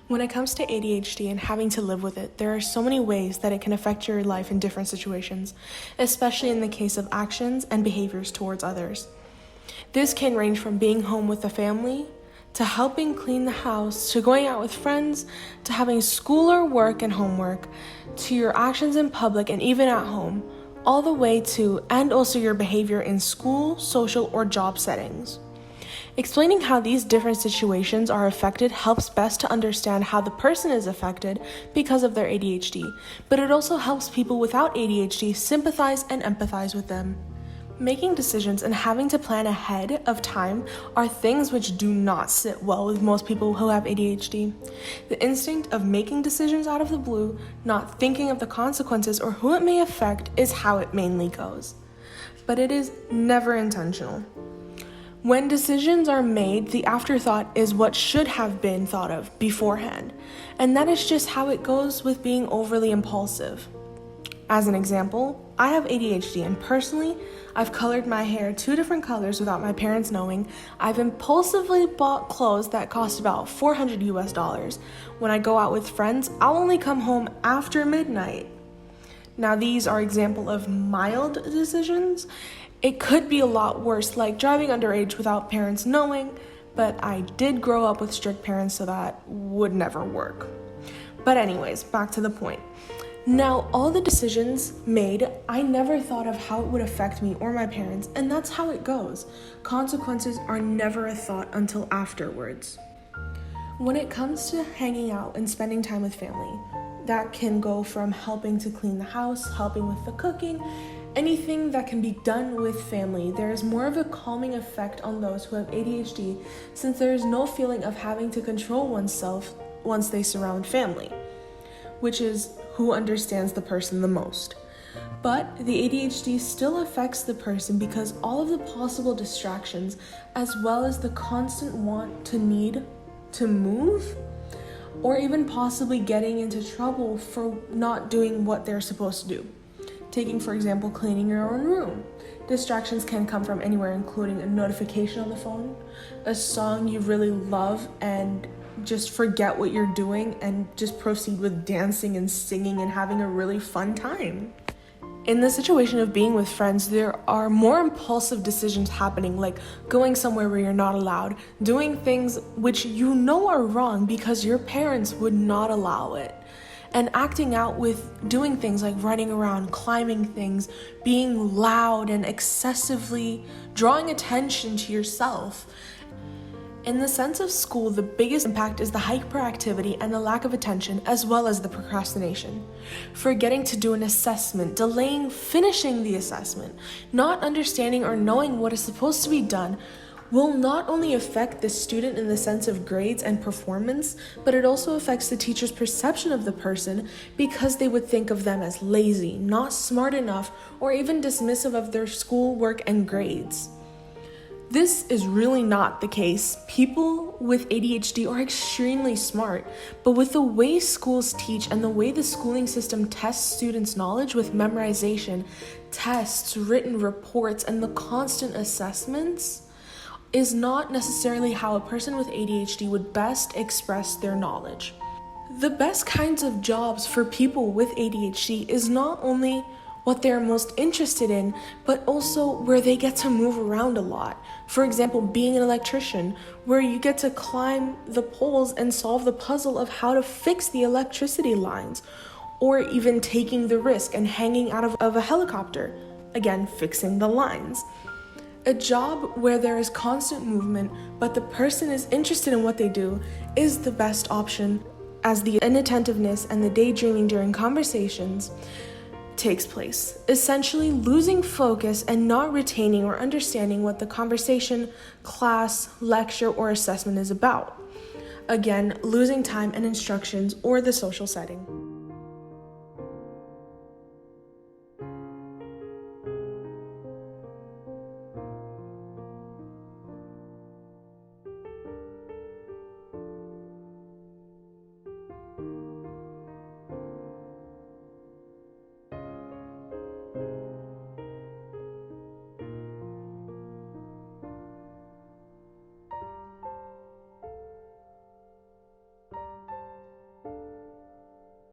When it comes to ADHD and having to live with it, there are so many ways that it can affect your life in different situations, especially in the case of actions and behaviors towards others. This can range from being home with the family, to helping clean the house, to going out with friends, to having school or work and homework, to your actions in public and even at home, all the way to, and also your behavior in school, social, or job settings. Explaining how these different situations are affected helps best to understand how the person is affected because of their ADHD, but it also helps people without ADHD sympathize and empathize with them. Making decisions and having to plan ahead of time are things which do not sit well with most people who have ADHD. The instinct of making decisions out of the blue, not thinking of the consequences or who it may affect, is how it mainly goes. But it is never intentional. When decisions are made, the afterthought is what should have been thought of beforehand, and that is just how it goes with being overly impulsive. As an example, I have ADHD, and personally, I've colored my hair 2 different colors without my parents knowing. I've impulsively bought clothes that cost about $400 US. When I go out with friends, I'll only come home after midnight. Now, these are examples of mild decisions. It could be a lot worse, like driving underage without parents knowing, but I did grow up with strict parents, so that would never work. But anyways, back to the point. Now, all the decisions made, I never thought of how it would affect me or my parents, and that's how it goes. Consequences are never a thought until afterwards. When it comes to hanging out and spending time with family, that can go from helping to clean the house, helping with the cooking, anything that can be done with family. There is more of a calming effect on those who have ADHD, since there is no feeling of having to control oneself once they surround family, which is who understands the person the most. But the ADHD still affects the person because all of the possible distractions, as well as the constant want to need to move, or even possibly getting into trouble for not doing what they're supposed to do. Taking, for example, cleaning your own room. Distractions can come from anywhere, including a notification on the phone, a song you really love and just forget what you're doing and just proceed with dancing and singing and having a really fun time. In the situation of being with friends, there are more impulsive decisions happening, like going somewhere where you're not allowed, doing things which you know are wrong because your parents would not allow it, and acting out with doing things like running around, climbing things, being loud and excessively drawing attention to yourself. In the sense of school, the biggest impact is the hyperactivity and the lack of attention, as well as the procrastination. Forgetting to do an assessment, delaying finishing the assessment, not understanding or knowing what is supposed to be done will not only affect the student in the sense of grades and performance, but it also affects the teacher's perception of the person because they would think of them as lazy, not smart enough, or even dismissive of their schoolwork and grades. This is really not the case. People with ADHD are extremely smart, but with the way schools teach and the way the schooling system tests students' knowledge with memorization, tests, written reports, and the constant assessments, is not necessarily how a person with ADHD would best express their knowledge. The best kinds of jobs for people with ADHD is not only what they're most interested in, but also where they get to move around a lot. For example, being an electrician, where you get to climb the poles and solve the puzzle of how to fix the electricity lines, or even taking the risk and hanging out of a helicopter, again, fixing the lines. A job where there is constant movement, but the person is interested in what they do, is the best option, as the inattentiveness and the daydreaming during conversations takes place, essentially losing focus and not retaining or understanding what the conversation, class, lecture, or assessment is about. Again, losing time and instructions or the social setting.